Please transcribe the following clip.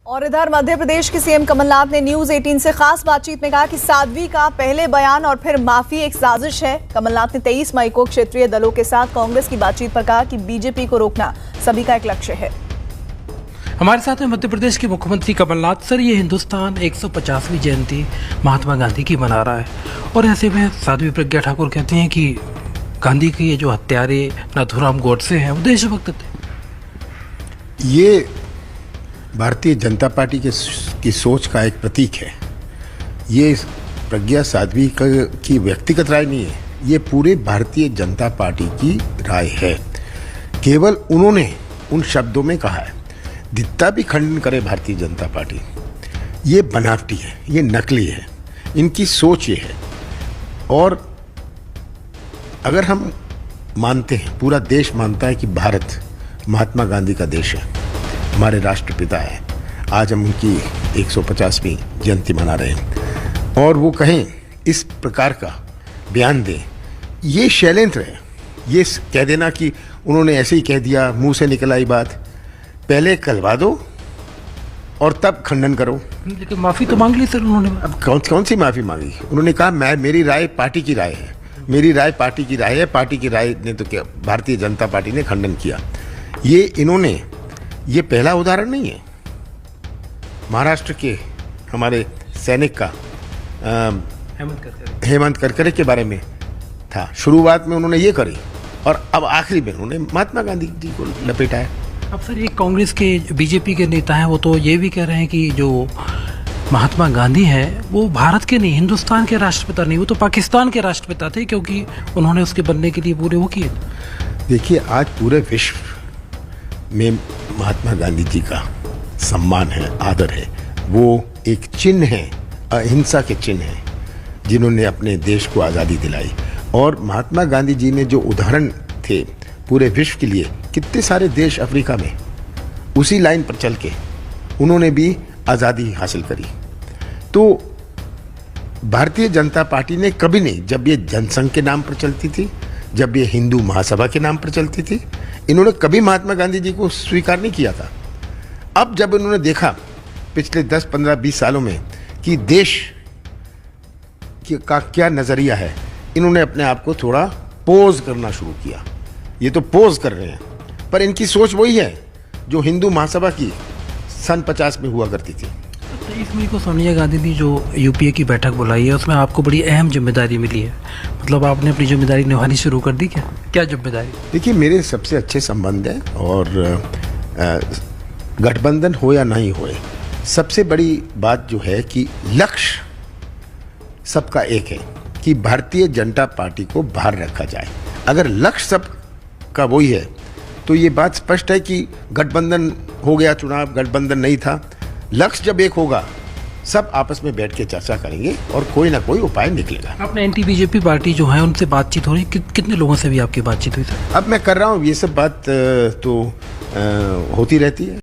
और इधर मध्य प्रदेश के सीएम कमलनाथ ने न्यूज 18 से खास बातचीत में कहा कि साध्वी का पहले बयान और फिर माफी एक साजिश है। कमलनाथ ने 23 मई को क्षेत्रीय दलों के साथ कांग्रेस की बातचीत पर कहा कि बीजेपी को रोकना सभी का एक लक्ष्य है। हमारे साथ में मध्य प्रदेश के मुख्यमंत्री कमलनाथ। सर, ये हिंदुस्तान 150वीं जयंती महात्मा गांधी की मना रहा है और ऐसे में साध्वी प्रज्ञा ठाकुर कहते हैं कि गांधी के ये जो हत्यारे नाथूराम गोडसे हैं वो देशभक्त थे। ये भारतीय जनता पार्टी की सोच का एक प्रतीक है। ये प्रज्ञा साध्वी की व्यक्तिगत राय नहीं है, ये पूरे भारतीय जनता पार्टी की राय है। केवल उन्होंने उन शब्दों में कहा है। जितना भी खंडन करे भारतीय जनता पार्टी, ये बनावटी है, ये नकली है, इनकी सोच ये है। और अगर हम मानते हैं, पूरा देश मानता है कि भारत महात्मा गांधी का देश है, हमारे राष्ट्रपिता है, आज हम उनकी 150वीं जयंती मना रहे हैं और वो कहें, इस प्रकार का बयान दें, ये षड्यंत्र है। ये कह देना कि उन्होंने ऐसे ही कह दिया, मुंह से निकल आई बात, पहले कहलवा दो और तब खंडन करो। लेकिन माफी तो मांग ली सर उन्होंने। अब कौन सी माफी मांगी? उन्होंने कहा मेरी राय पार्टी की राय है, मेरी राय पार्टी की राय है, पार्टी की राय ने तो क्या, भारतीय जनता पार्टी ने खंडन किया। ये पहला उदाहरण नहीं है। महाराष्ट्र के हमारे सैनिक का हेमंत करकरे के बारे में था। शुरुआत में उन्होंने ये करी और अब आखिरी में उन्होंने महात्मा गांधी जी को लपेटा है। अब सर, ये कांग्रेस के बीजेपी के नेता हैं, वो तो ये भी कह रहे हैं कि जो महात्मा गांधी हैं वो भारत के नहीं, हिंदुस्तान के राष्ट्रपिता नहीं, वो तो पाकिस्तान के राष्ट्रपिता थे, क्योंकि उन्होंने उसके बनने के लिए पूरे वो किए। देखिए, आज पूरे विश्व में महात्मा गांधी जी का सम्मान है, आदर है। वो एक चिन्ह है, अहिंसा के चिन्ह है, जिन्होंने अपने देश को आज़ादी दिलाई। और महात्मा गांधी जी ने जो उदाहरण थे पूरे विश्व के लिए, कितने सारे देश अफ्रीका में उसी लाइन पर चल के उन्होंने भी आज़ादी हासिल करी। तो भारतीय जनता पार्टी ने कभी नहीं, जब ये जनसंघ के नाम पर चलती थी, जब ये हिंदू महासभा के नाम पर चलती थी, इन्होंने कभी महात्मा गांधी जी को स्वीकार नहीं किया था। अब जब इन्होंने देखा पिछले 10, 15, 20 सालों में कि देश का क्या नज़रिया है, इन्होंने अपने आप को थोड़ा पोज करना शुरू किया। ये तो पोज कर रहे हैं, पर इनकी सोच वही है जो हिंदू महासभा की सन 50 में हुआ करती थी। 23 मई को सोनिया गांधी ने जो यूपीए की बैठक बुलाई है, उसमें आपको बड़ी अहम जिम्मेदारी मिली है। मतलब आपने अपनी जिम्मेदारी निभानी शुरू कर दी। क्या जिम्मेदारी? देखिए, मेरे सबसे अच्छे संबंध हैं और गठबंधन हो या नहीं होए, सबसे बड़ी बात जो है कि लक्ष्य सबका एक है कि भारतीय जनता पार्टी को बाहर रखा जाए। अगर लक्ष्य सबका वही है तो ये बात स्पष्ट है कि गठबंधन हो गया, चुनाव गठबंधन नहीं था। लक्ष्य जब एक होगा, सब आपस में बैठ के चर्चा करेंगे और कोई ना कोई उपाय निकलेगा। आपने एंटी बीजेपी पार्टी जो है उनसे बातचीत हो रही, कितने लोगों से भी आपकी बातचीत हुई सर? अब मैं कर रहा हूँ, ये सब बात तो होती रहती है।